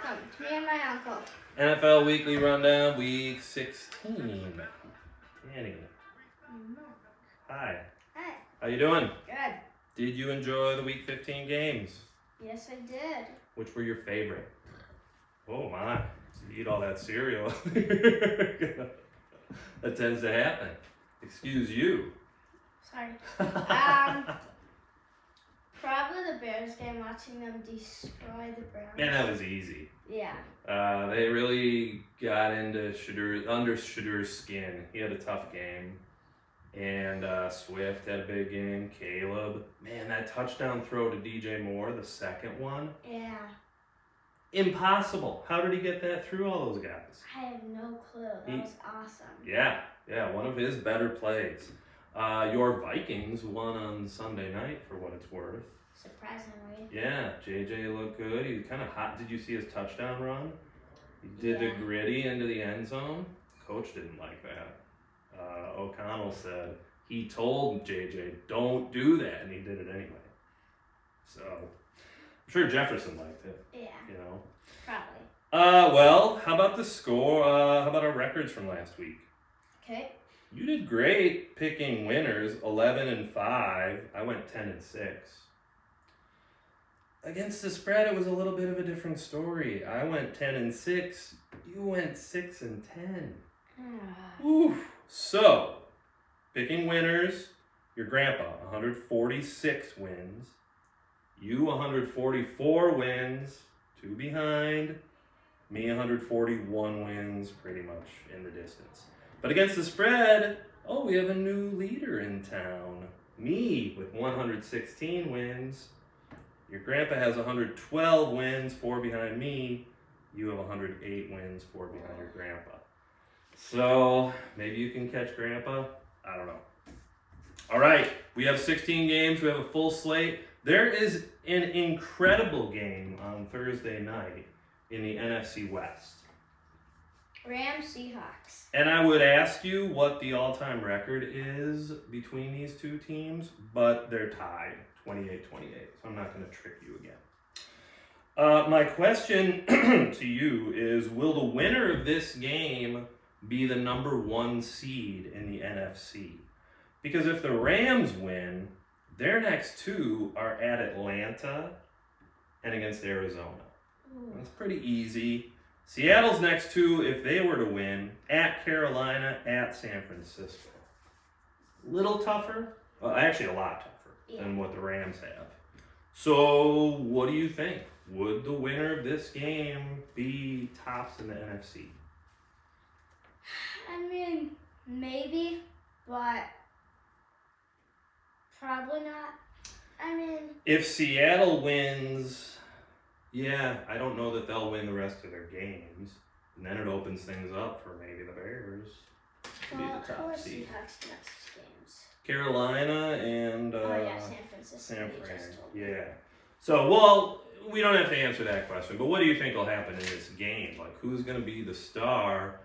welcome to me and my uncle. NFL Weekly Rundown, Week 16. Annie. Hi. Hi. How you doing? Good. Did you enjoy the Week 15 games? Yes, I did. Which were your favorite? Oh my, you eat all that cereal. That tends to happen. Excuse you. Sorry. Probably the Bears game, watching them destroy the Browns. Man, that was easy. Yeah. They really got into under Shedur's skin. He had a tough game. And Swift had a big game. Caleb. Man, that touchdown throw to DJ Moore, the second one. Yeah. Impossible. How did he get that through all those guys? I have no clue. That was awesome. Yeah, one of his better plays. Your Vikings won on Sunday night, for what it's worth. Surprisingly. Yeah, JJ looked good. He was kind of hot. Did you see his touchdown run? He did the gritty into the end zone. Coach didn't like that. O'Connell said he told JJ, don't do that, and he did it anyway. So, I'm sure Jefferson liked it. Yeah. You know? Probably. Well, how about the score? How about our records from last week? Okay. You did great picking winners, 11-5. I went 10-6. Against the spread, it was a little bit of a different story. I went 10-6. You went 6-10. Oof. So, picking winners, your grandpa, 146 wins. You, 144 wins, 2 behind. Me, 141 wins, pretty much in the distance. But against the spread, we have a new leader in town. Me, with 116 wins. Your grandpa has 112 wins, 4 behind me. You have 108 wins, 4 behind your grandpa. So, maybe you can catch grandpa? I don't know. All right, we have 16 games. We have a full slate. There is an incredible game on Thursday night in the NFC West. Rams Seahawks. And I would ask you what the all-time record is between these two teams, but they're tied, 28-28. So I'm not going to trick you again. My question to you is, will the winner of this game be the number 1 seed in the NFC? Because if the Rams win, their next 2 are at Atlanta and against Arizona. Ooh. That's pretty easy. Seattle's next 2, if they were to win, at Carolina, at San Francisco. Little tougher, well, actually a lot tougher than what the Rams have. So, what do you think? Would the winner of this game be tops in the NFC? I mean, maybe, but probably not. I mean, if Seattle wins, I don't know that they'll win the rest of their games. And then it opens things up for maybe the Bears to be the who top are seed. Seahawks next games? Carolina and San Francisco. San you Fran. just told me. Yeah. So, well, we don't have to answer that question, but what do you think will happen in this game? Like, who's going to be the star?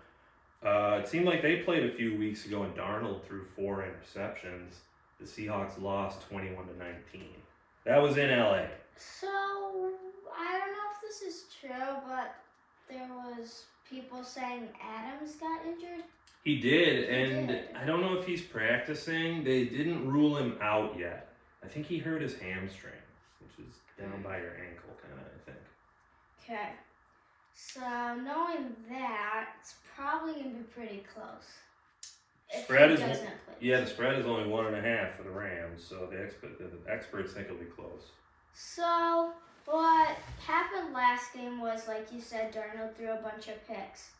It seemed like they played a few weeks ago and Darnold threw 4 interceptions. The Seahawks lost 21-19. That was in LA. So, I don't know if this is true, but there was people saying Adams got injured. He did, and I don't know if he's practicing. They didn't rule him out yet. I think he hurt his hamstring, which is down by your ankle, kind of, I think. Okay. So, knowing that, it's probably going to be pretty close. Spread if is he doesn't play. Yeah, the spread is only 1.5 for the Rams, so the experts think it'll be close. So, what happened last game was, like you said, Darnold threw a bunch of picks.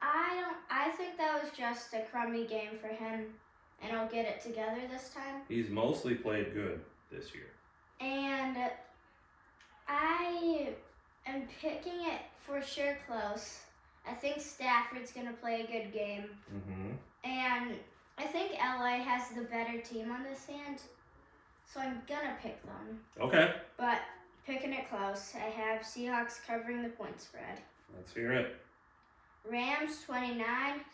I think that was just a crummy game for him, and he'll get it together this time. He's mostly played good this year. And I am picking it for sure close. I think Stafford's going to play a good game. Mm-hmm. And I think LA has the better team on this hand, so I'm going to pick them. Okay. But picking it close, I have Seahawks covering the point spread. Let's hear it. Rams 29,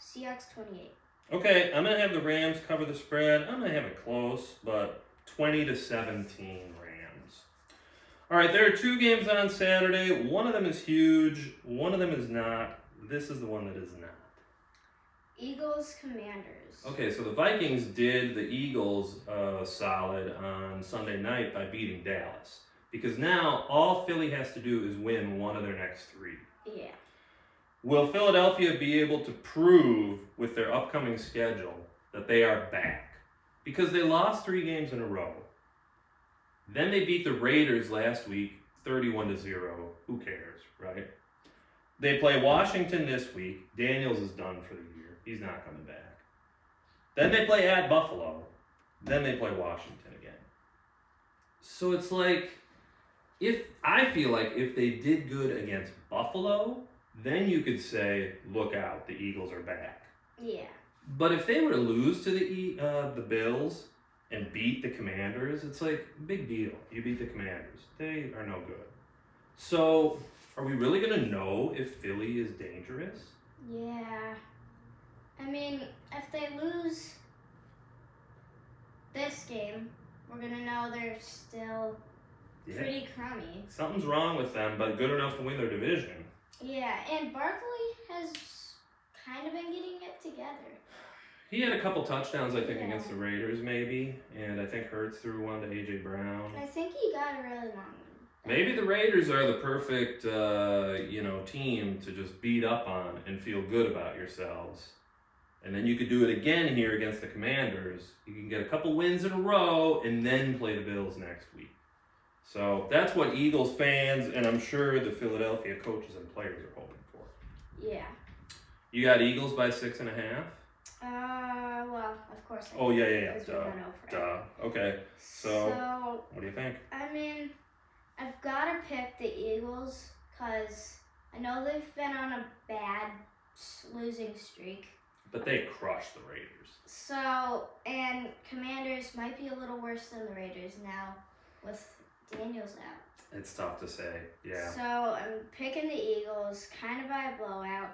Seahawks 28. Okay, I'm going to have the Rams cover the spread. I'm going to have it close, but 20-17 Rams. All right, there are 2 games on Saturday. One of them is huge. One of them is not. This is the one that is not. Eagles, Commanders. Okay, so the Vikings did the Eagles solid on Sunday night by beating Dallas. Because now all Philly has to do is win one of their next 3. Yeah. Will Philadelphia be able to prove with their upcoming schedule that they are back? Because they lost 3 games in a row. Then they beat the Raiders last week, 31-0. Who cares, right? They play Washington this week. Daniels is done for the year. He's not coming back. Then they play at Buffalo. Then they play Washington again. So it's like, I feel like if they did good against Buffalo, then you could say, look out, the Eagles are back. Yeah. But if they were to lose to the Bills and beat the Commanders, it's like, big deal. You beat the Commanders. They are no good. So, are we really going to know if Philly is dangerous? Yeah. I mean, if they lose this game, we're going to know they're still pretty crummy. Something's wrong with them, but good enough to win their division. Yeah, and Barkley has kind of been getting it together. He had a couple touchdowns, I think, against the Raiders, maybe. And I think Hurts threw one to A.J. Brown. I think he got a really long one. Maybe the Raiders are the perfect, team to just beat up on and feel good about yourselves. And then you could do it again here against the Commanders. You can get a couple wins in a row and then play the Bills next week. So that's what Eagles fans and I'm sure the Philadelphia coaches and players are hoping for. Yeah. You got Eagles by 6.5? Well, of course. Oh, yeah. Duh. Okay. So, what do you think? I mean, I've got to pick the Eagles because I know they've been on a bad losing streak. But they crushed the Raiders. So, and Commanders might be a little worse than the Raiders now with Daniels out. It's tough to say, yeah. So, I'm picking the Eagles, kind of by a blowout.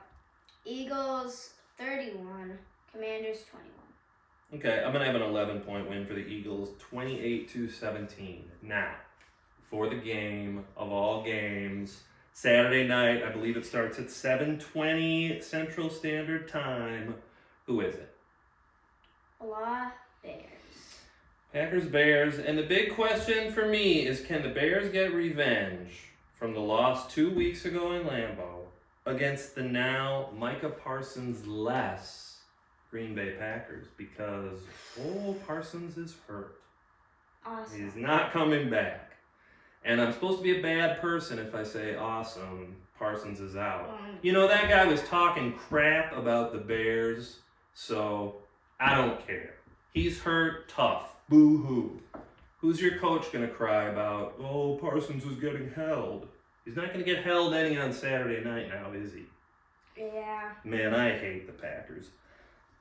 Eagles 31, Commanders 21. Okay, I'm going to have an 11-point win for the Eagles, 28-17. Now, for the game of all games, Saturday night, I believe it starts at 7:20 Central Standard Time. Who is it? Bears. Packers, Bears. And the big question for me is, can the Bears get revenge from the loss 2 weeks ago in Lambeau against the now Micah Parsons-less Green Bay Packers? Because Parsons is hurt. Awesome. He's not coming back. And I'm supposed to be a bad person if I say awesome, Parsons is out. That guy was talking crap about the Bears, so I don't care. He's hurt, tough, boo-hoo. Who's your coach going to cry about, Parsons is getting held? He's not going to get held any on Saturday night now, is he? Yeah. Man, I hate the Packers.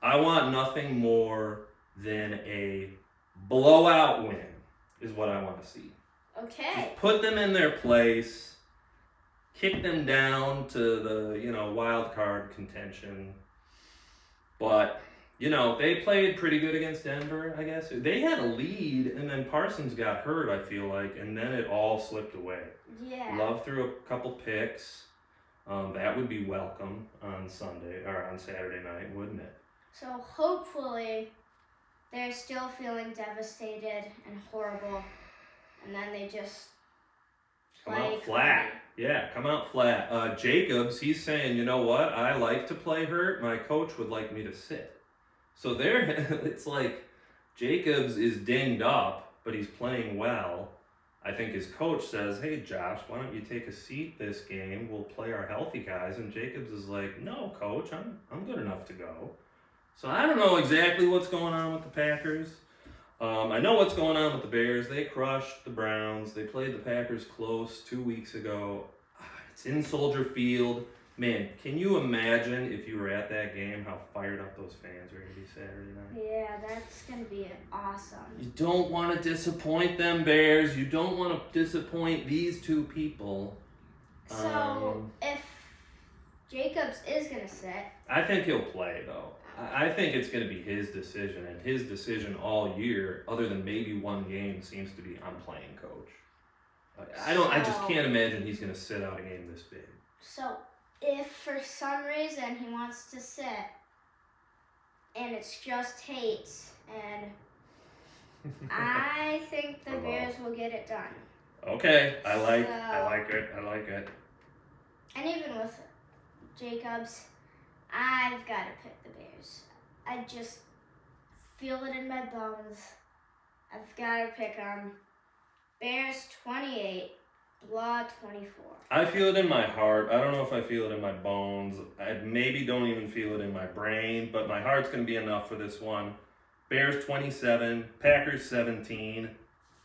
I want nothing more than a blowout win is what I want to see. Okay. Just put them in their place, kick them down to the, wild card contention. But, they played pretty good against Denver, I guess. They had a lead, and then Parsons got hurt, I feel like, and then it all slipped away. Yeah. Love threw a couple picks. That would be welcome on Saturday night, wouldn't it? So hopefully they're still feeling devastated and horrible, and then they just come out flat. Yeah, come out flat. Jacobs, he's saying, you know what? I like to play hurt. My coach would like me to sit. So it's like Jacobs is dinged up, but he's playing well. I think his coach says, hey, Josh, why don't you take a seat this game? We'll play our healthy guys. And Jacobs is like, no, coach, I'm good enough to go. So I don't know exactly what's going on with the Packers. I know what's going on with the Bears. They crushed the Browns. They played the Packers close 2 weeks ago. It's in Soldier Field. Man, can you imagine if you were at that game how fired up those fans are going to be Saturday night? Yeah, that's going to be awesome. You don't want to disappoint them, Bears. You don't want to disappoint these two people. So, if Jacobs is going to sit... I think he'll play, though. I think it's going to be his decision, and his decision all year, other than maybe one game, seems to be I'm playing, coach. I just can't imagine he's going to sit out a game this big. So if for some reason he wants to sit, and it's just hate, and I think the Bears will get it done. Okay, I like it. And even with Jacobs, I've got to pick the Bears. I just feel it in my bones. I've got to pick them. Bears 28, Blah 24. I feel it in my heart. I don't know if I feel it in my bones. I maybe don't even feel it in my brain, but my heart's going to be enough for this one. Bears 27, Packers 17.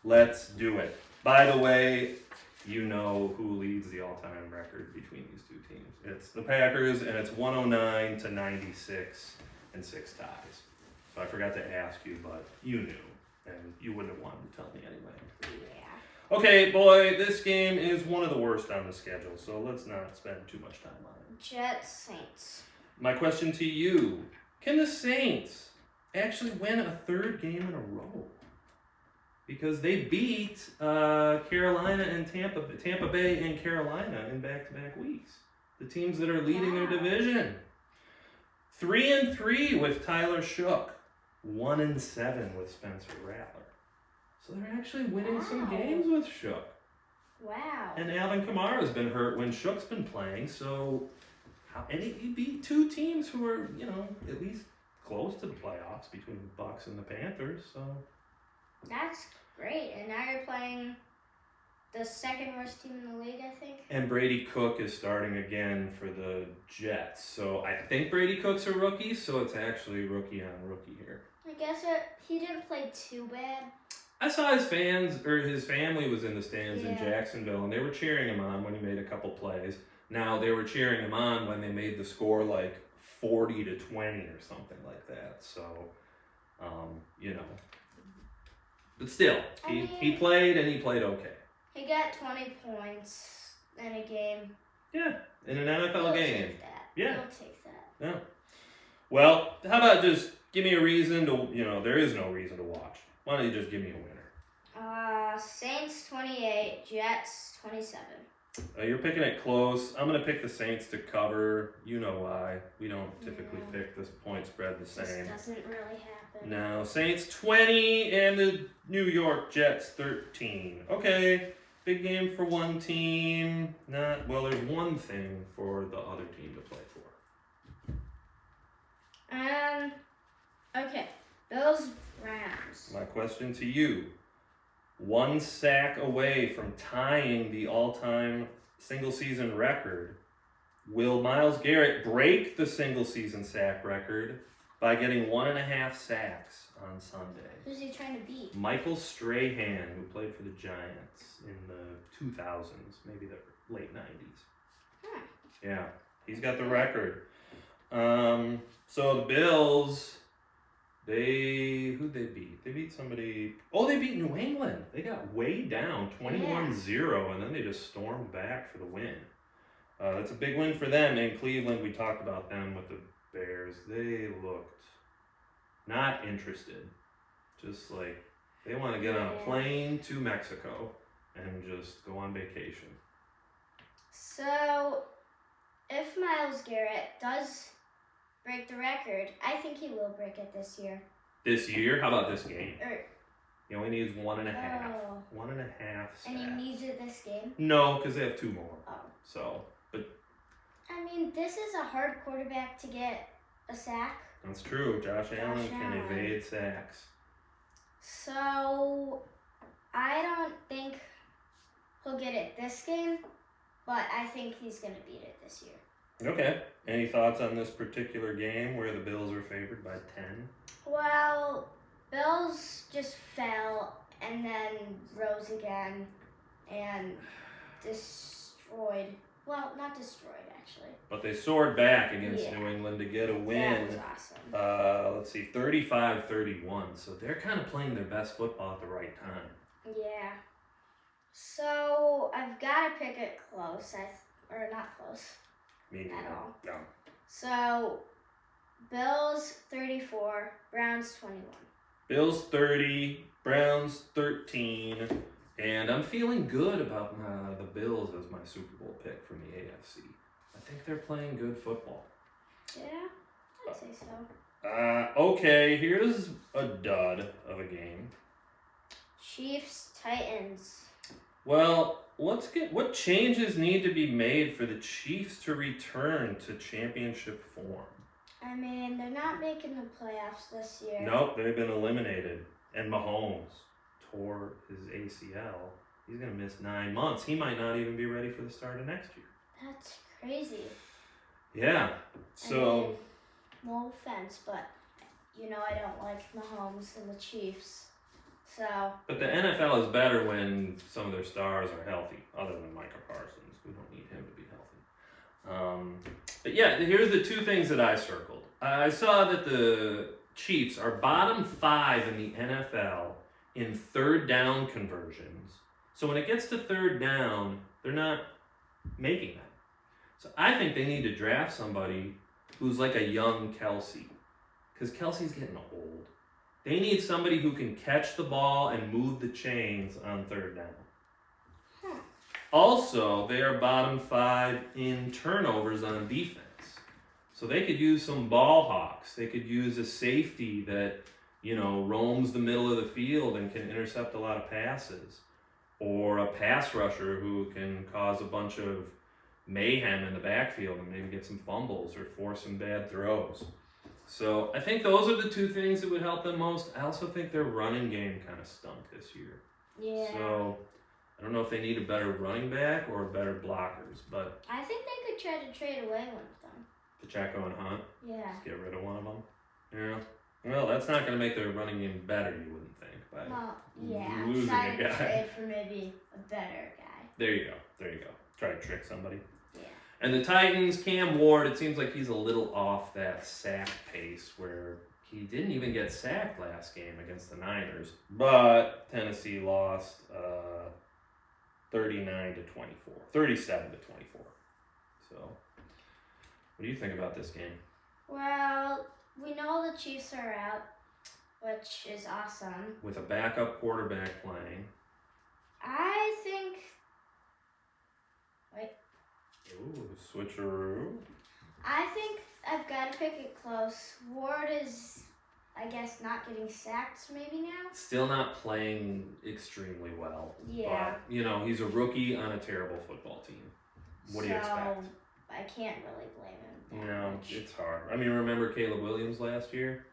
Let's do it. By the way, you know who leads the all-time record between these two teams. It's the Packers, and it's 109 to 96 and 6 ties. So I forgot to ask you, but you knew, and you wouldn't have wanted to tell me anyway. Yeah. Okay, boy, this game is one of the worst on the schedule, so let's not spend too much time on it. Jets, Saints. My question to you, can the Saints actually win a third game in a row? Because they beat Carolina and Tampa Bay and Carolina in back-to-back weeks. The teams that are leading their division. 3-3 with Tyler Shook. 1-7 with Spencer Rattler. So they're actually winning some games with Shook. Wow. And Alvin Kamara's been hurt when Shook's been playing, so he beat two teams who are, at least close to the playoffs between the Bucs and the Panthers, so That's great. And now you're playing the second worst team in the league, I think. And Brady Cook is starting again for the Jets. So I think Brady Cook's a rookie, so it's actually rookie on rookie here. I guess he didn't play too bad. I saw his family was in the stands in Jacksonville, and they were cheering him on when he made a couple plays. Now, they were cheering him on when they made the score like 40-20 or something like that. So, But still, he played, and he played okay. He got 20 points in a game. Yeah, in an NFL game. Take that. Yeah. We'll take that. Yeah. Well, how about just give me a reason to, there is no reason to watch. Why don't you just give me a winner? Saints 28, Jets 27. You're picking it close. I'm going to pick the Saints to cover. You know why. We don't typically pick this point spread the same. This doesn't really happen. No, Saints 20 and the New York Jets 13. Okay, big game for one team. There's one thing for the other team to play for. Okay, Bills, Rams. My question to you. One sack away from tying the all-time single-season record. Will Myles Garrett break the single-season sack record by getting 1.5 sacks on Sunday? Who's he trying to beat? Michael Strahan, who played for the Giants in the 2000s, maybe the late 90s. Yeah, he's got the record. So the Bills... Who'd they beat? They beat somebody... Oh, they beat New England. They got way down, 21-0, and then they just stormed back for the win. That's a big win for them. And Cleveland, we talked about them with the Bears. They looked not interested. Just like they want to get on a plane to Mexico and just go on vacation. So, if Myles Garrett does... break the record, I think he will break it this year. This year? How about this game? He only needs 1.5. 1.5 sacks. And he needs it this game? No, because they have 2 more. Oh. So, but... I mean, this is a hard quarterback to get a sack. That's true. Josh Allen can evade sacks. So, I don't think he'll get it this game, but I think he's going to beat it this year. Okay. Any thoughts on this particular game where the Bills are favored by 10? Well, Bills just fell and then rose again and destroyed. Well, not destroyed, actually. But they soared back against New England to get a win. That was awesome. Let's see, 35-31. So they're kind of playing their best football at the right time. Yeah. So, I've got to pick it close. Or not close. At all. No. So, Bills 34, Browns 21. Bills 30, Browns 13. And I'm feeling good about the Bills as my Super Bowl pick from the AFC. I think they're playing good football. Yeah, I'd say so. Okay, here's a dud of a game. Chiefs, Titans. Well, what changes need to be made for the Chiefs to return to championship form? I mean, they're not making the playoffs this year. Nope, they've been eliminated. And Mahomes tore his ACL. He's going to miss 9 months. He might not even be ready for the start of next year. That's crazy. Yeah, so... I mean, no offense, but, you know, I don't like Mahomes and the Chiefs. So... But the NFL is better when some of their stars are healthy, other than Micah Parsons. We don't need him to be healthy. But yeah, here's the 2 things that I circled. I saw that the Chiefs are bottom 5 in the NFL in third down conversions. So when it gets to third down, they're not making them. So I think they need to draft somebody who's like a young Kelsey, because Kelsey's getting old. They need somebody who can catch the ball and move the chains on third down. Also, they are bottom 5 in turnovers on defense. So they could use some ball hawks. They could use a safety that, you know, roams the middle of the field and can intercept a lot of passes. Or a pass rusher who can cause a bunch of mayhem in the backfield and maybe get some fumbles or force some bad throws. So I think those are the 2 things that would help them most. I also think their running game kind of stunk this year. Yeah. So I don't know if they need a better running back or better blockers, but I think they could try to trade away one of them. Pacheco and Hunt, Yeah. just get rid of one of them. Yeah. Well, that's not going to make their running game better, you wouldn't think, by Well, yeah. losing Try a to guy. trade for maybe a better guy. There you go. Try to trick somebody. Yeah. And the Titans, Cam Ward, it seems like he's a little off that sack pace where he didn't even get sacked last game against the Niners. But Tennessee lost 37 to 24. So, what do you think about this game? Well, we know the Chiefs are out, which is awesome. With a backup quarterback playing. I think... Ooh, switcheroo. I think I've got to pick it close. Ward is, I guess, not getting sacked maybe now. Still not playing extremely well. Yeah. But, you know, he's a rookie on a terrible football team. What do you expect? I can't really blame him. No, it's hard. I mean, remember Caleb Williams last year?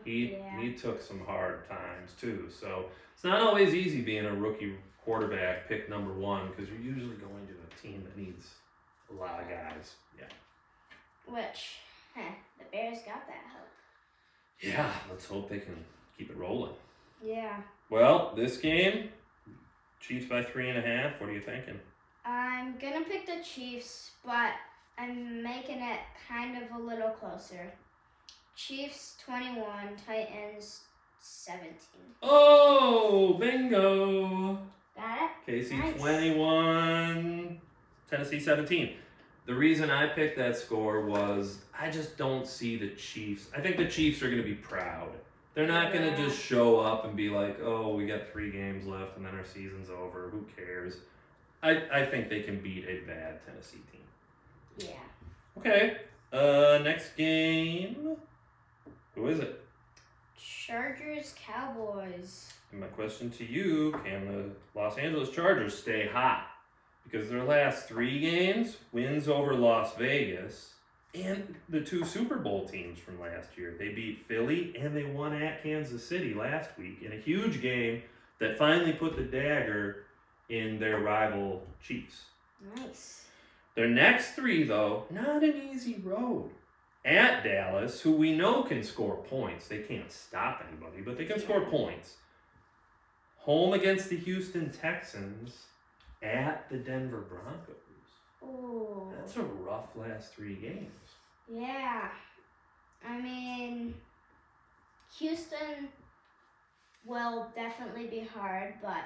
He took some hard times too. So it's not always easy being a rookie quarterback, pick number 1, because you're usually going to a team that needs a lot of guys. Yeah. Which, the Bears got that help. Yeah, let's hope they can keep it rolling. Yeah. Well, this game, Chiefs by 3.5. What are you thinking? I'm gonna pick the Chiefs, but I'm making it kind of a little closer. Chiefs 21, Titans 17. Oh, bingo! Got it? KC Nice. 21, Tennessee 17. The reason I picked that score was I just don't see the Chiefs. I think the Chiefs are going to be proud. They're not going to just show up and be like, oh, we got 3 games left and then our season's over. Who cares? I think they can beat a bad Tennessee team. Yeah. Okay. Next game. Who is it? Chargers, Cowboys. And my question to you, can the Los Angeles Chargers stay hot? Because their last 3 games, wins over Las Vegas, and the 2 Super Bowl teams from last year. They beat Philly and they won at Kansas City last week in a huge game that finally put the dagger in their rival Chiefs. Nice. Their next 3, though, not an easy road. At Dallas, who we know can score points. They can't stop anybody, but they can score points. Home against the Houston Texans. At the Denver Broncos. Ooh. That's a rough last 3 games. Yeah. I mean, Houston will definitely be hard, but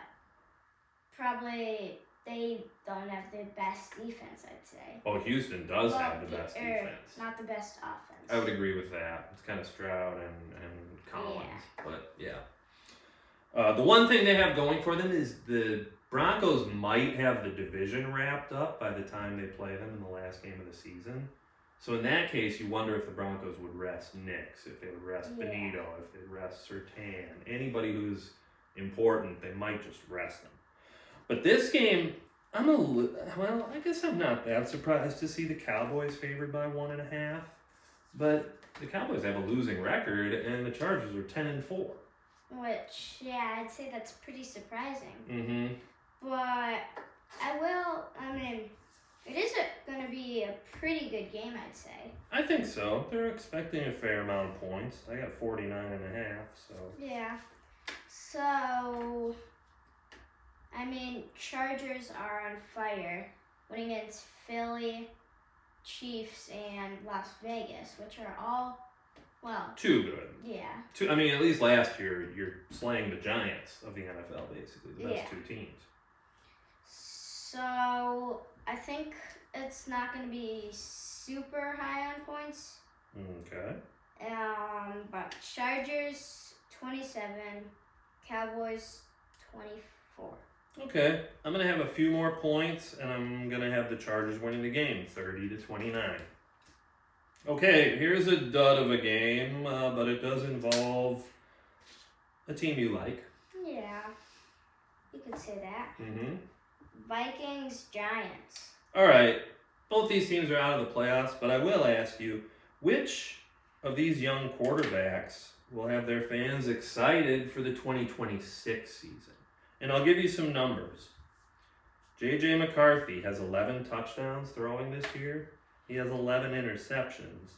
probably they don't have the best defense, I'd say. Oh, Houston does have the best defense. Not the best offense. I would agree with that. It's kind of Stroud and Collins. Yeah. But yeah. The one thing they have going for them is the Broncos might have the division wrapped up by the time they play them in the last game of the season. So in that case, you wonder if the Broncos would rest Nix, if they would rest Benito, if they'd rest Surtain. Anybody who's important, they might just rest them. But this game, I guess I'm not that surprised to see the Cowboys favored by 1.5. But the Cowboys have a losing record, and the Chargers are 10-4. Which, yeah, I'd say that's pretty surprising. Mm-hmm. But it is going to be a pretty good game, I'd say. I think so. They're expecting a fair amount of points. I got 49.5, so. Yeah. So, Chargers are on fire, winning against Philly, Chiefs, and Las Vegas, which are all, too good. Yeah. At least last year, you're slaying the Giants of the NFL, basically, the best two teams. So, I think it's not going to be super high on points. Okay. But Chargers 27, Cowboys 24. Okay, I'm going to have a few more points, and I'm going to have the Chargers winning the game, 30-29. Okay, here's a dud of a game, but it does involve a team you like. Yeah, you could say that. Mm-hmm. Vikings, Giants. All right, both these teams are out of the playoffs, but I will ask you, which of these young quarterbacks will have their fans excited for the 2026 season? And I'll give you some numbers. J.J. McCarthy has 11 touchdowns throwing this year. He has 11 interceptions.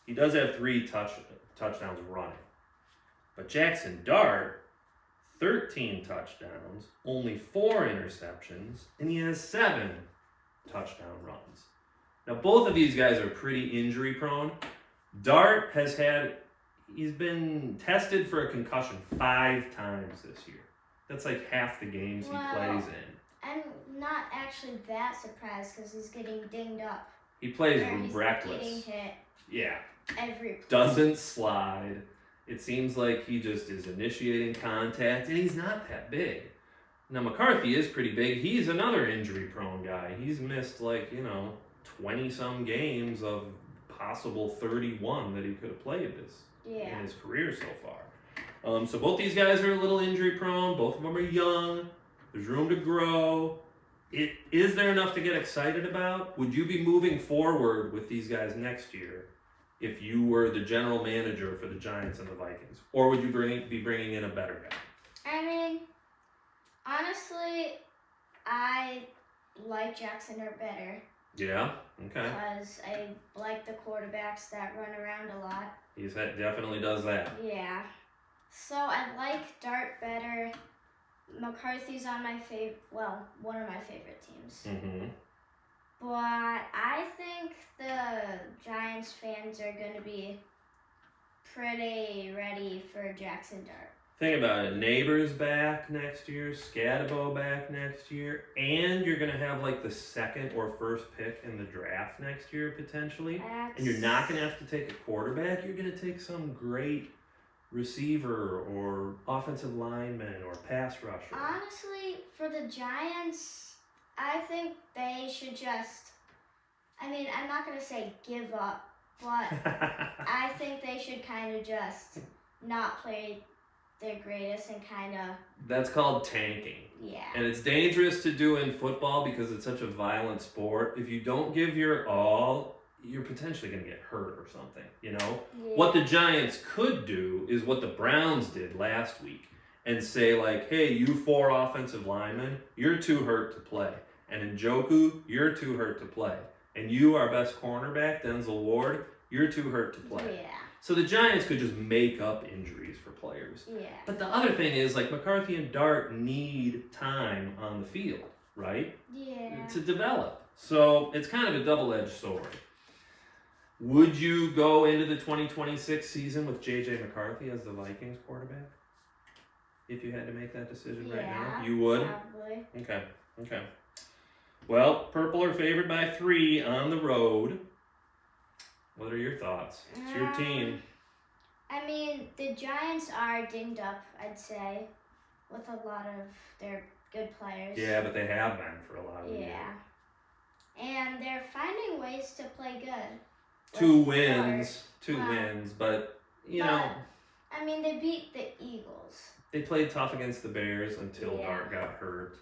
He does have 3 touchdowns running. But Jackson Dart, 13 touchdowns, only 4 interceptions, and he has 7 touchdown runs. Now, both of these guys are pretty injury prone. Dart he's been tested for a concussion 5 times this year. That's like half the games he plays in. I'm not actually that surprised because he's getting dinged up. He plays he's reckless. Getting hit. Yeah. Every play. Doesn't slide. It seems like he just is initiating contact, and he's not that big. Now, McCarthy is pretty big. He's another injury-prone guy. He's missed 20-some games of possible 31 that he could have played in his career so far. So both these guys are a little injury-prone. Both of them are young. There's room to grow. Is there enough to get excited about? Would you be moving forward with these guys next year if you were the general manager for the Giants and the Vikings? Or would you be bringing in a better guy? Honestly, I like Jackson Dart better. Yeah? Okay. Because I like the quarterbacks that run around a lot. He definitely does that. Yeah. So I like Dart better. McCarthy's on one of my favorite teams. Mm-hmm. But I think the Giants fans are going to be pretty ready for Jackson Dart. Think about it. Neighbors back next year, Scatabo back next year, and you're going to have the second or first pick in the draft next year potentially. And you're not going to have to take a quarterback. You're going to take some great receiver or offensive lineman or pass rusher. Honestly, for the Giants, I think they should just, I'm not going to say give up, but I think they should kind of just not play their greatest and kind of... That's called tanking. Yeah. And it's dangerous to do in football because it's such a violent sport. If you don't give your all, you're potentially going to get hurt or something, Yeah. What the Giants could do is what the Browns did last week and say, hey, you 4 offensive linemen, you're too hurt to play. And Njoku, you're too hurt to play. And you, our best cornerback, Denzel Ward, you're too hurt to play. Yeah. So the Giants could just make up injuries for players. Yeah. But the other thing is, McCarthy and Dart need time on the field, right? Yeah. To develop. So it's kind of a double-edged sword. Would you go into the 2026 season with J.J. McCarthy as the Vikings quarterback? If you had to make that decision right now? You would? Probably. Okay. Well, Purple are favored by 3 on the road. What are your thoughts? It's your team. The Giants are dinged up, I'd say. with a lot of their good players. Yeah, but they have been for a lot of the year. Yeah. And they're finding ways to play good. Two with wins, Dart. but you know, I mean, they beat the Eagles. they played tough against the Bears until Yeah. Dart got hurt.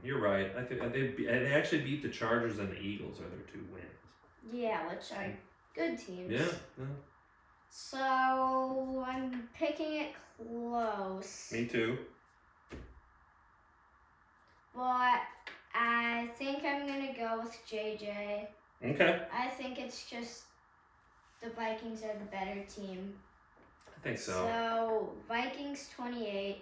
You're right. I think they actually beat the Chargers and the Eagles are their 2 wins. Yeah, which are good teams. Yeah. So I'm picking it close. Me too. But I think I'm gonna go with JJ. Okay. I think it's just the Vikings are the better team. I think so. So Vikings 28,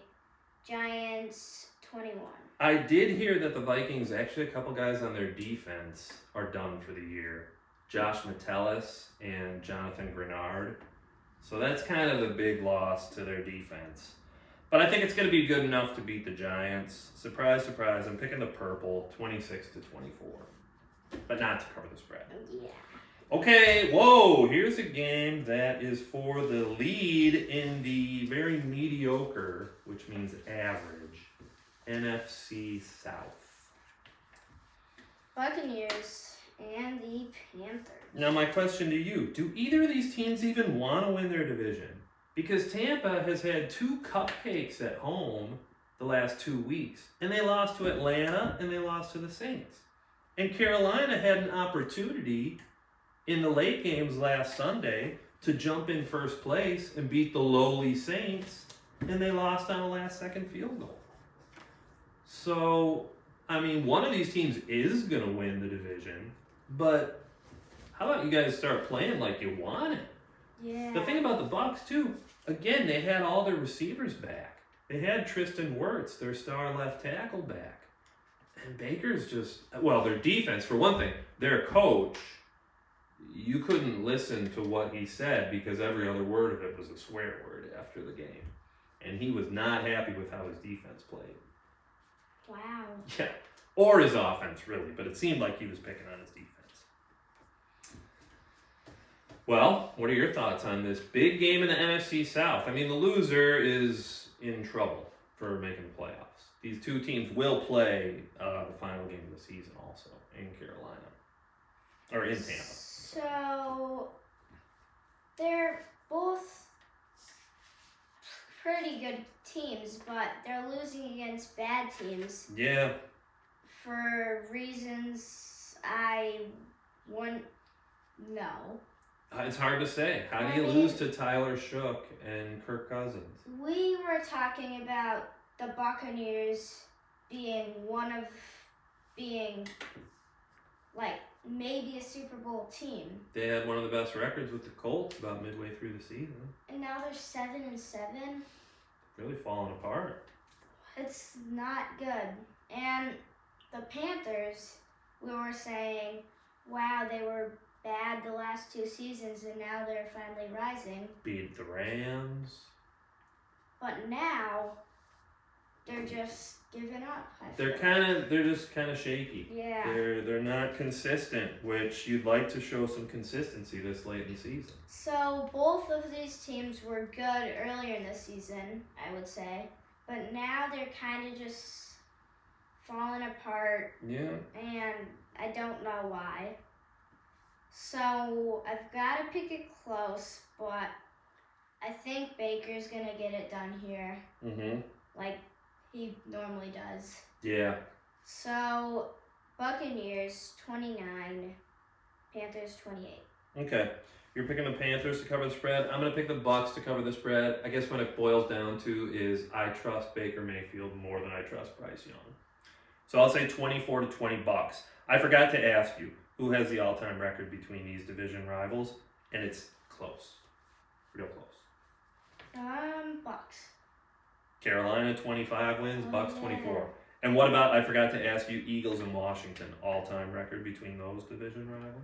Giants 21. I did hear that the Vikings, actually a couple guys on their defense are done for the year. Josh Metellus and Jonathan Grenard. So that's kind of the big loss to their defense. But I think it's going to be good enough to beat the Giants. Surprise, surprise, I'm picking the purple, 26-24. But not to cover the spread. Yeah. Okay, whoa, here's a game that is for the lead in the very mediocre, which means average, NFC South. Buccaneers and the Panthers. Now my question to you, do either of these teams even want to win their division? Because Tampa has had 2 cupcakes at home the last 2 weeks, and they lost to Atlanta and they lost to the Saints. And Carolina had an opportunity in the late games last Sunday to jump in first place and beat the lowly Saints, and they lost on a last-second field goal. So, I mean, one of these teams is going to win the division, but how about you guys start playing like you want it? Yeah. The thing about the Bucks too, again, they had all their receivers back. They had Tristan Wirtz, their star left tackle, back. And Baker's just, well, their defense, for one thing, their coach, you couldn't listen to what he said because every other word of it was a swear word after the game. And he was not happy with how his defense played. Wow. Yeah. Or his offense, really, but it seemed like he was picking on his defense. Well, what are your thoughts on this big game in the NFC South? I mean, the loser is in trouble for making the playoffs. These 2 teams will play the final game of the season also in Carolina. Or in Tampa. So, they're both pretty good teams, but they're losing against bad teams. Yeah. For reasons I wouldn't know. It's hard to say. How do you lose to Tyler Shook and Kirk Cousins? We were talking about the Buccaneers being like maybe a Super Bowl team. They had one of the best records with the Colts about midway through the season. And now they're 7-7. Really falling apart. It's not good. And the Panthers, we were saying, wow, they were bad the last 2 seasons and now they're finally rising. Beat the Rams. But now they're just giving up. They're just kind of shaky. Yeah. They're not consistent, which you'd like to show some consistency this late in the season. So both of these teams were good earlier in the season, I would say, but now they're kind of just falling apart. Yeah. And I don't know why. So I've got to pick it close, but I think Baker's gonna get it done here. Like he normally does. Yeah. So Buccaneers 29, Panthers 28. Okay. You're picking the Panthers to cover the spread. I'm going to pick the Bucks to cover the spread. I guess what it boils down to is I trust Baker Mayfield more than I trust Bryce Young. So I'll say 24-20 Bucks. I forgot to ask you, who has the all-time record between these division rivals? And it's close. Real close. Bucks. Carolina 25 wins, Bucks yeah. 24. And what about, I forgot to ask you, Eagles and Washington, all-time record between those division rivals?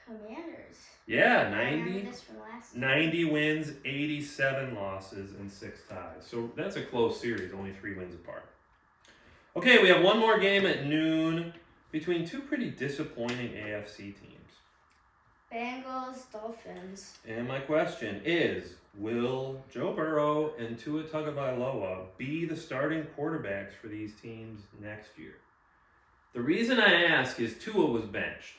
Commanders. Yeah, I remember this from last time. 90 wins, 87 losses, and 6 ties. So that's a close series, only 3 wins apart. Okay, we have one more game at noon between 2 pretty disappointing AFC teams. Bengals, Dolphins. And my question is, will Joe Burrow and Tua Tagovailoa be the starting quarterbacks for these teams next year? The reason I ask is Tua was benched.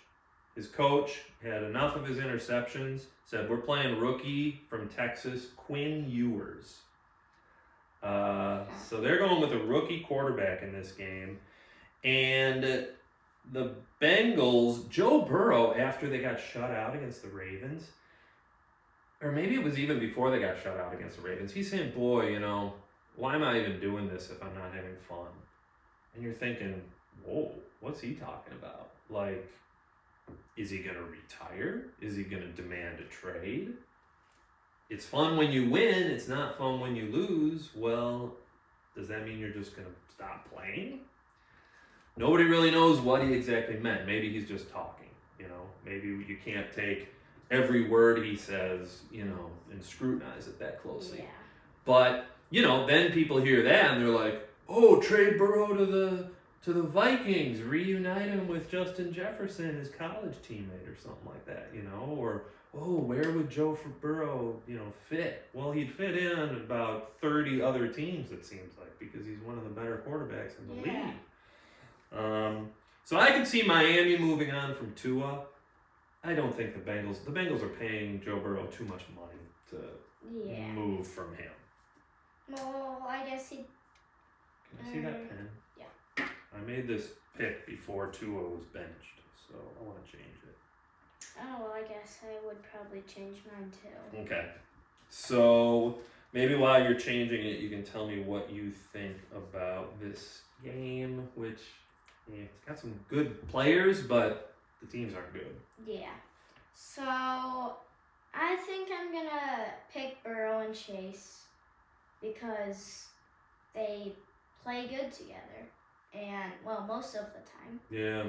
His coach had enough of his interceptions, said, we're playing rookie from Texas, Quinn Ewers. So they're going with a rookie quarterback in this game. And the Bengals, Joe Burrow, after they got shut out against the Ravens, or maybe it was even before they got shut out against the Ravens, he's saying, boy, why am I even doing this if I'm not having fun? And you're thinking, whoa, what's he talking about? Like, is he going to retire? Is he going to demand a trade? It's fun when you win. It's not fun when you lose. Well, does that mean you're just going to stop playing? Nobody really knows what he exactly meant. Maybe he's just talking, Maybe you can't take every word he says, and scrutinize it that closely. Yeah. But, then people hear that and they're like, oh, trade Burrow to the Vikings, reunite him with Justin Jefferson, his college teammate or something like that, or, oh, where would Joe Burrow, fit? Well, he'd fit in about 30 other teams, it seems like, because he's one of the better quarterbacks in the league. So I can see Miami moving on from Tua. I don't think the Bengals are paying Joe Burrow too much money to move from him. Well, I guess he... Can I see that pen? Yeah. I made this pick before Tua was benched, so I want to change it. Oh, well, I guess I would probably change mine too. Okay. So maybe while you're changing it, you can tell me what you think about this game, which it's got some good players, but the teams aren't good. Yeah. So I think I'm going to pick Burrow and Chase because they play good together. And, well, most of the time. Yeah.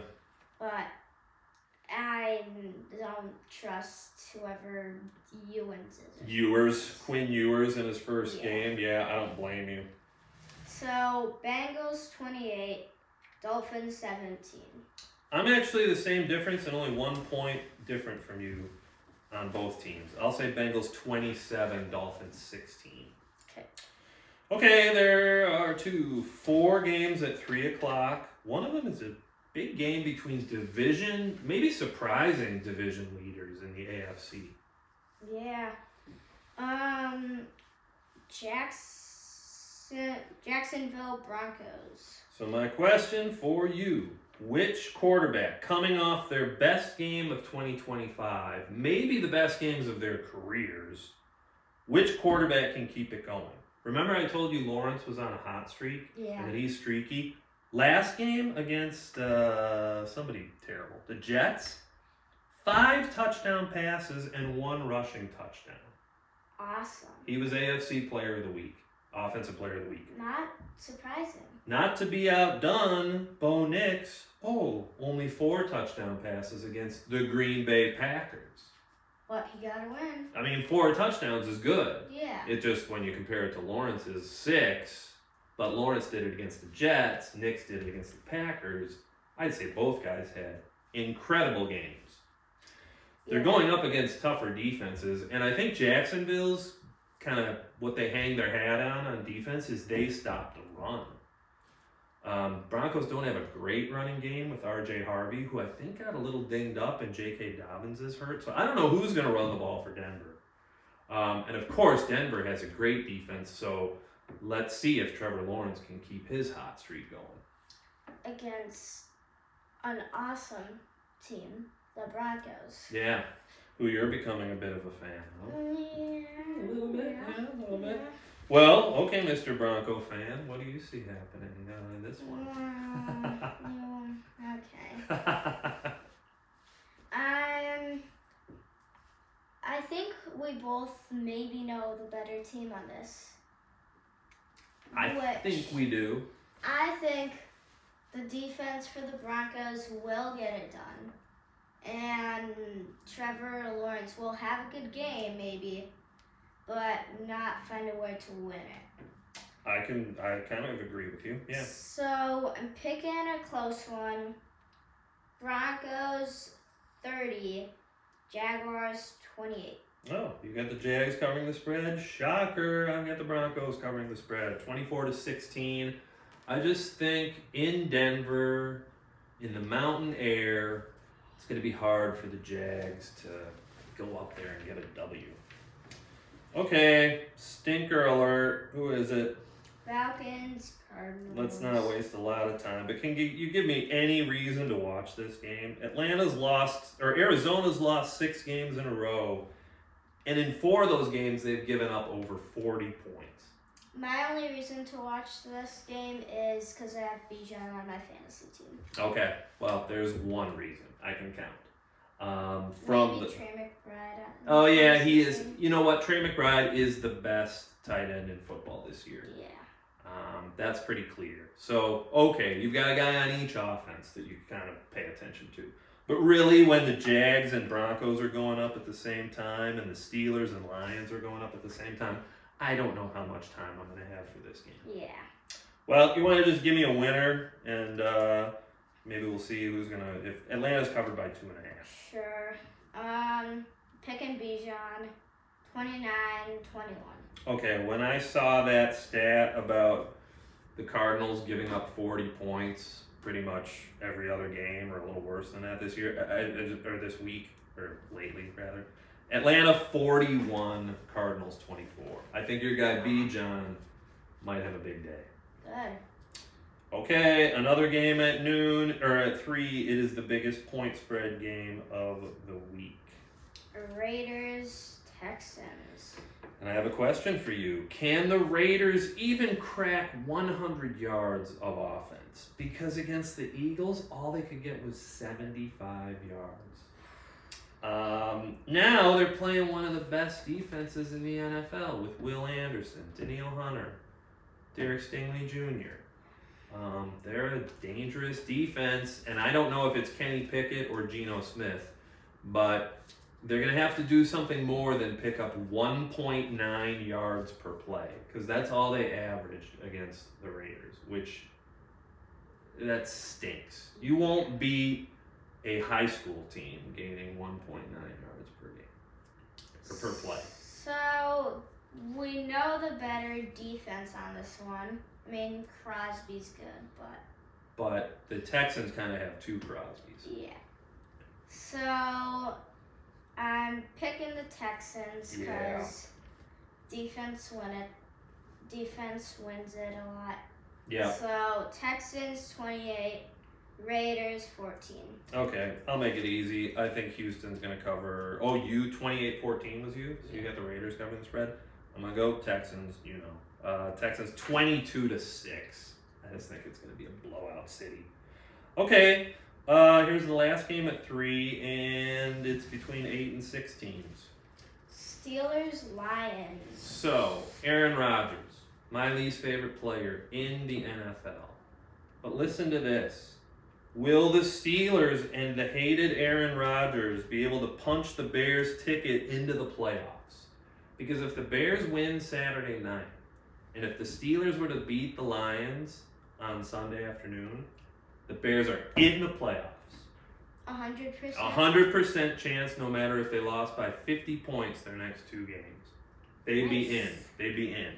But I don't trust whoever Quinn Ewers in his first game. Yeah, I don't blame you. So, Bengals 28, Dolphins 17. I'm actually the same difference and only 1 point different from you on both teams. I'll say Bengals 27, Dolphins 16. Okay, there are 4 games at 3 o'clock. One of them is a big game between maybe surprising division leaders in the AFC. Yeah. Jacksonville Broncos. So my question for you, which quarterback coming off their best game of 2025, maybe the best games of their careers, which quarterback can keep it going? Remember I told you Lawrence was on a hot streak? Yeah. And that he's streaky? Last game against somebody terrible, the Jets, 5 touchdown passes and 1 rushing touchdown. Awesome. He was AFC Player of the Week, Offensive Player of the Week. Not surprising. Not to be outdone, Bo Nix, only 4 touchdown passes against the Green Bay Packers. But he got to win. I mean, 4 touchdowns is good. Yeah. It just, when you compare it to Lawrence's 6, but Lawrence did it against the Jets, Nix did it against the Packers, I'd say both guys had incredible games. They're going up against tougher defenses, and I think Jacksonville's kind of what they hang their hat on defense is they stopped the run. Broncos don't have a great running game with R.J. Harvey, who I think got a little dinged up, and J.K. Dobbins is hurt. So I don't know who's going to run the ball for Denver. And of course, Denver has a great defense, so let's see if Trevor Lawrence can keep his hot streak going. Against an awesome team, the Broncos. Yeah, who you're becoming a bit of a fan of. Yeah. A little bit, yeah, a little bit. Well, okay, Mr. Bronco fan, what do you see happening in this one? Okay. I think we both maybe know the better team on this. I think we do. I think the defense for the Broncos will get it done. And Trevor Lawrence will have a good game, maybe, but not find a way to win it. I kind of agree with you, yeah. So I'm picking a close one. Broncos 30, Jaguars 28. Oh, you got the Jags covering the spread. Shocker. I've got the Broncos covering the spread. 24-16. I just think in Denver, in the mountain air, it's going to be hard for the Jags to go up there and get a W. Okay, stinker alert. Who is it? Falcons, Cardinals. Let's not waste a lot of time. But can you give me any reason to watch this game? Arizona's lost 6 games in a row. And in 4 of those games, they've given up over 40 points. My only reason to watch this game is because I have Bijan on my fantasy team. Okay, well, there's one reason I can count. Maybe Trey McBride. Oh yeah, he is. You know what? Trey McBride is the best tight end in football this year. Yeah. That's pretty clear. So okay, you've got a guy on each offense that you kind of pay attention to. But really, when the Jags and Broncos are going up at the same time, and the Steelers and Lions are going up at the same time, I don't know how much time I'm going to have for this game. Yeah. Well, you want to just give me a winner, and maybe we'll see who's going to... If Atlanta's covered by 2.5. Sure. Picking Bijan, 29-21. Okay, when I saw that stat about the Cardinals giving up 40 points pretty much every other game, or a little worse than that this year, or this week, or lately rather. Atlanta 41, Cardinals 24. I think your guy Bijan might have a big day. Good. Okay, another game at noon, or at 3. It is the biggest point spread game of the week. Raiders, Texans. And I have a question for you. Can the Raiders even crack 100 yards of offense? Because against the Eagles, all they could get was 75 yards. Now they're playing one of the best defenses in the NFL with Will Anderson, Danielle Hunter, Derek Stingley Jr. They're a dangerous defense, and I don't know if it's Kenny Pickett or Geno Smith, but they're going to have to do something more than pick up 1.9 yards per play, because that's all they averaged against the Raiders, which that stinks. You won't beat a high school team gaining 1.9 yards per game, or per play. So, we know the better defense on this one. I mean, Crosby's good, But the Texans kind of have 2 Crosbys. yeah. So, I'm picking the Texans because defense wins it a lot. Yeah. So, Texans 28, Raiders 14. Okay, I'll make it easy. I think Houston's going to cover... Oh, you 28-14 was you? So you got the Raiders covering the spread? I'm going to go Texans, you know. Texans 22-6. I just think it's going to be a blowout city. Okay, here's the last game at 3, and it's between 8 and 6 teams. Steelers, Lions. So, Aaron Rodgers, my least favorite player in the NFL. But listen to this. Will the Steelers and the hated Aaron Rodgers be able to punch the Bears' ticket into the playoffs? Because if the Bears win Saturday night, and if the Steelers were to beat the Lions on Sunday afternoon, the Bears are in the playoffs. 100%. 100% chance, no matter if they lost by 50 points their next 2 games. They'd be in. They'd be in.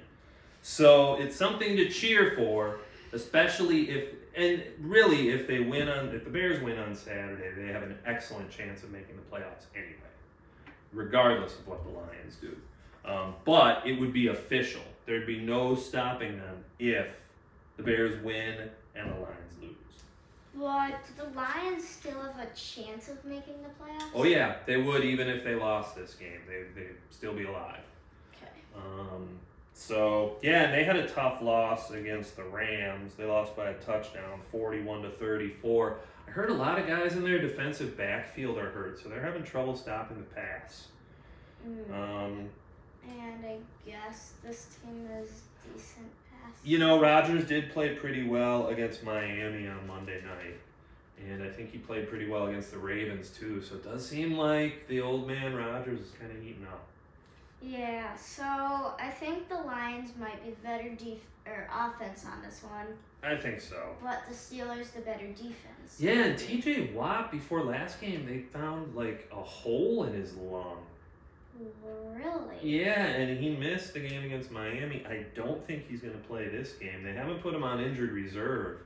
So it's something to cheer for, especially if the Bears win on Saturday, they have an excellent chance of making the playoffs anyway, regardless of what the Lions do. But it would be official. There'd be no stopping them if the Bears win and the Lions lose. But do the Lions still have a chance of making the playoffs? Oh yeah, they would even if they lost this game. They'd still be alive. Okay. So yeah, they had a tough loss against the Rams. They lost by a touchdown, 41-34. I heard a lot of guys in their defensive backfield are hurt, so they're having trouble stopping the pass. And I guess this team is decent pass. You know, Rodgers did play pretty well against Miami on Monday night. And I think he played pretty well against the Ravens too. So it does seem like the old man Rodgers is kind of eating up. Yeah, so I think the Lions might be the better offense on this one, I think so. but the Steelers the better defense. Yeah, and T.J. Watt before last game, they found like a hole in his lung. Really? Yeah, and he missed the game against Miami. I don't think he's going to play this game. They haven't put him on injured reserve.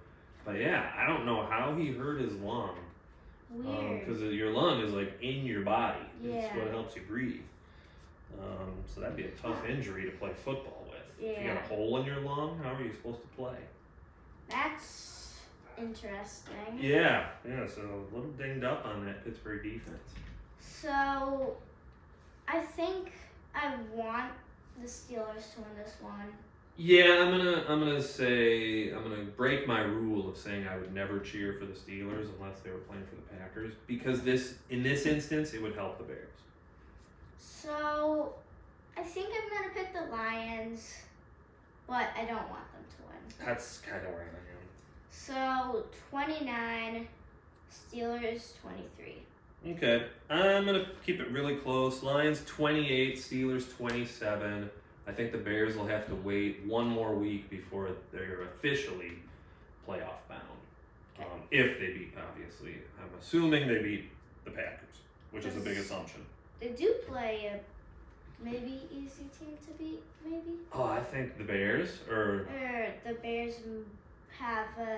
But yeah, I don't know how he hurt his lung. Weird. Because your lung is like in your body. Yeah. It's what helps you breathe. So that'd be a tough injury to play football with. If you got a hole in your lung, how are you supposed to play? That's interesting. Yeah, so a little dinged up on that Pittsburgh defense. So, I think I want the Steelers to win this one. Yeah, I'm gonna break my rule of saying I would never cheer for the Steelers unless they were playing for the Packers, because in this instance it would help the Bears. So, I think I'm gonna pick the Lions, but I don't want them to win. That's kind of where I am. So 29, Steelers 23. Okay, I'm gonna keep it really close. Lions 28, Steelers 27. I think the Bears will have to wait one more week before they're officially playoff bound. Okay. If they beat, obviously. I'm assuming they beat the Packers, which is a big assumption. They do play a maybe easy team to beat, maybe? Oh, I think the Bears, Or the Bears have a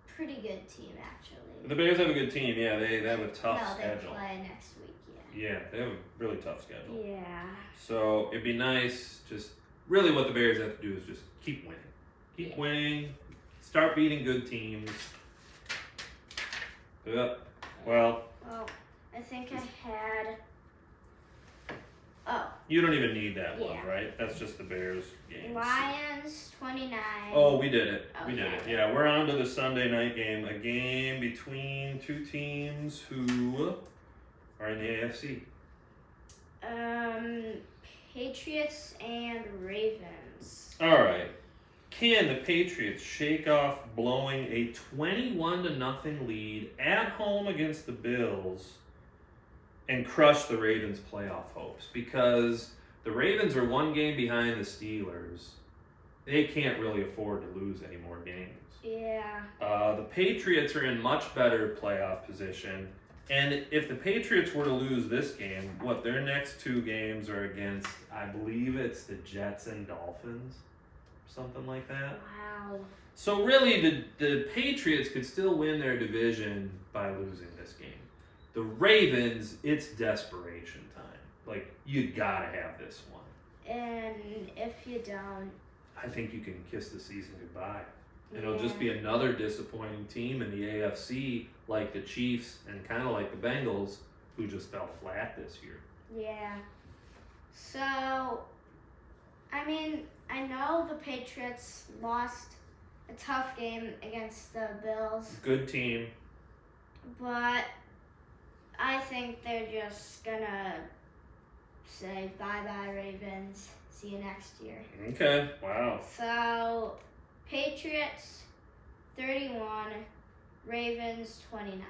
pretty good team, actually. The Bears have a good team, yeah. They have a tough schedule. They play next week, yeah. Yeah, they have a really tough schedule. Yeah. So it'd be nice, just really what the Bears have to do is just keep winning. Keep winning, start beating good teams. Yep. Well, I think I had... Oh. You don't even need that one, Yeah. right? That's just the Bears game. Lions 29. Oh, we did it. Oh, We did yeah. it. Yeah, we're on to the Sunday night game. A game between two teams who are in the AFC. Patriots and Ravens. All right. Can the Patriots shake off blowing a 21-0 lead at home against the Bills and crush the Ravens' playoff hopes? Because the Ravens are one game behind the Steelers. They can't really afford to lose any more games. Yeah. The Patriots are in much better playoff position. And if the Patriots were to lose this game, their next two games are against, I believe it's the Jets and Dolphins, something like that. Wow. So really, the Patriots could still win their division by losing this game. The Ravens, it's desperation time. Like, you gotta have this one. And if you don't... I think you can kiss the season goodbye. And it'll just be another disappointing team in the AFC, like the Chiefs and kind of like the Bengals, who just fell flat this year. Yeah. So, I mean, I know the Patriots lost a tough game against the Bills. Good team. But I think they're just gonna say bye-bye, Ravens. See you next year. Okay, wow. So, Patriots 31, Ravens 29.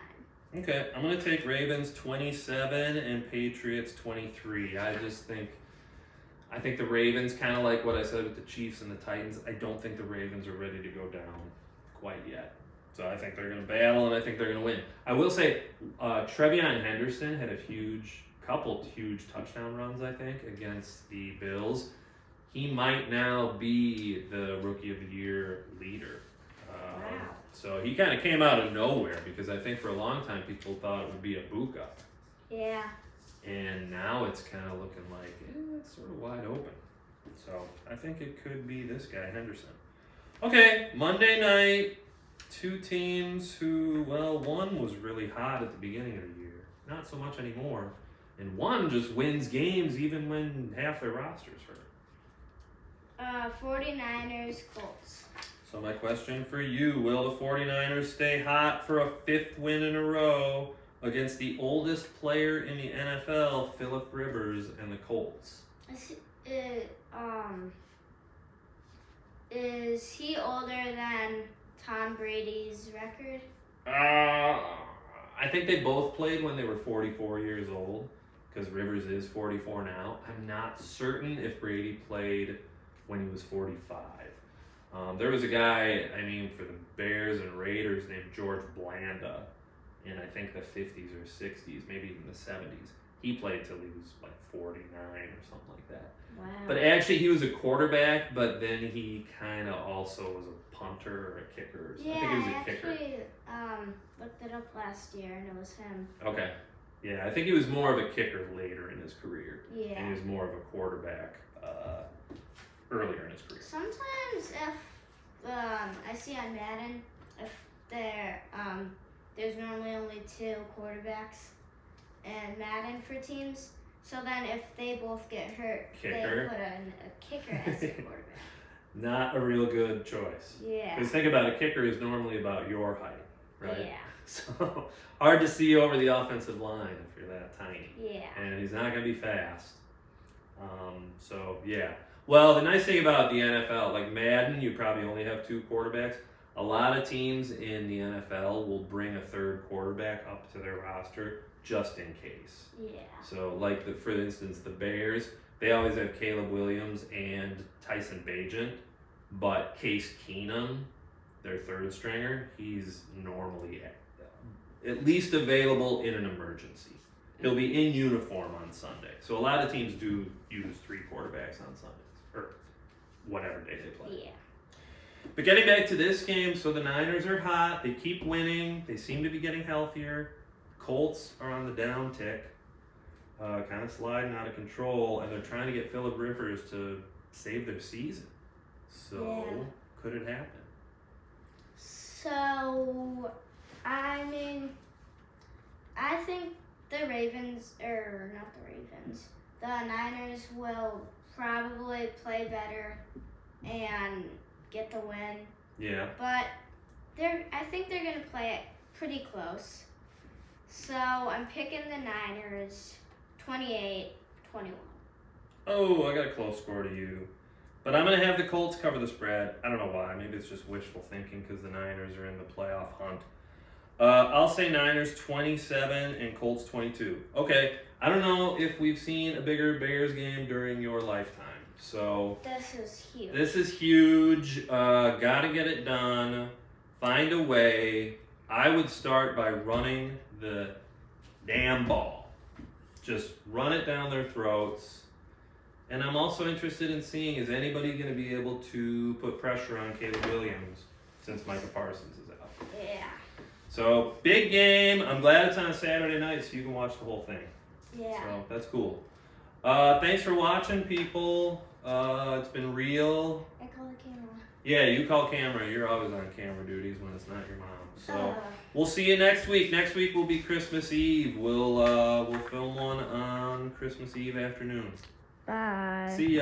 Okay, I'm going to take Ravens 27 and Patriots 23. I think the Ravens, kind of like what I said with the Chiefs and the Titans, I don't think the Ravens are ready to go down quite yet. So I think they're going to battle, and I think they're going to win. I will say, Trevion Henderson had a couple huge touchdown runs, I think, against the Bills. He might now be the Rookie of the Year leader. Wow. So he kind of came out of nowhere, because I think for a long time people thought it would be Ibuka. Yeah. And now it's kind of looking like it's sort of wide open. So I think it could be this guy, Henderson. Okay, Monday night, two teams who, one was really hot at the beginning of the year. Not so much anymore. And one just wins games even when half their roster's hurt. 49ers, Colts. So my question for you, will the 49ers stay hot for a fifth win in a row against the oldest player in the NFL, Phillip Rivers, and the Colts? Is he older than Tom Brady's record? I think they both played when they were 44 years old, because Rivers is 44 now. I'm not certain if Brady played when he was 45. There was a guy, for the Bears and Raiders named George Blanda in I think the 50s or 60s, maybe even the 70s. He played till he was like 49 or something like that. Wow. But actually, he was a quarterback, but then he kind of also was a punter or a kicker. Yeah, I think he was a kicker. I actually looked it up last year, and it was him. Okay. Yeah, I think he was more of a kicker later in his career. Yeah. And he was more of a quarterback earlier in his career. Sometimes if I see on Madden, if there's normally only 2 quarterbacks in Madden for teams. So then if they both get hurt, Kicker. they put in a kicker as a quarterback. Not a real good choice. Yeah. Because think about it, a kicker is normally about your height, right? Yeah. So hard to see over the offensive line if you're that tiny. Yeah. And he's not going to be fast. So, yeah. Well, the nice thing about the NFL, like Madden, you probably only have 2 quarterbacks. A lot of teams in the NFL will bring a 3rd quarterback up to their roster just in case. Yeah. So, like, for instance, the Bears, they always have Caleb Williams and Tyson Bagent, but Case Keenum, their 3rd stringer, he's normally at least available in an emergency. He'll be in uniform on Sunday. So a lot of teams do use 3 quarterbacks on Sundays, or whatever day they play. Yeah. But getting back to this game, so the Niners are hot. They keep winning. They seem to be getting healthier. Colts are on the down tick, kind of sliding out of control, and they're trying to get Phillip Rivers to save their season. So, could it happen? So, I think the Niners will probably play better and get the win. Yeah. But I think they're going to play it pretty close. So I'm picking the Niners 28-21. Oh, I got a close score to you. But I'm going to have the Colts cover the spread. I don't know why. Maybe it's just wishful thinking because the Niners are in the playoff hunt. I'll say Niners 27 and Colts 22. Okay, I don't know if we've seen a bigger Bears game during your lifetime. So this is huge. This is huge. Got to get it done. Find a way. I would start by running the damn ball. Just run it down their throats. And I'm also interested in seeing, is anybody going to be able to put pressure on Caleb Williams since Micah Parsons is out? Yeah. So, big game. I'm glad it's on a Saturday night so you can watch the whole thing. Yeah. So, that's cool. Thanks for watching, people. It's been real. I call the camera. Yeah, you call camera. You're always on camera duties when it's not your mom. So, we'll see you next week. Next week will be Christmas Eve. We'll film one on Christmas Eve afternoon. Bye. See ya.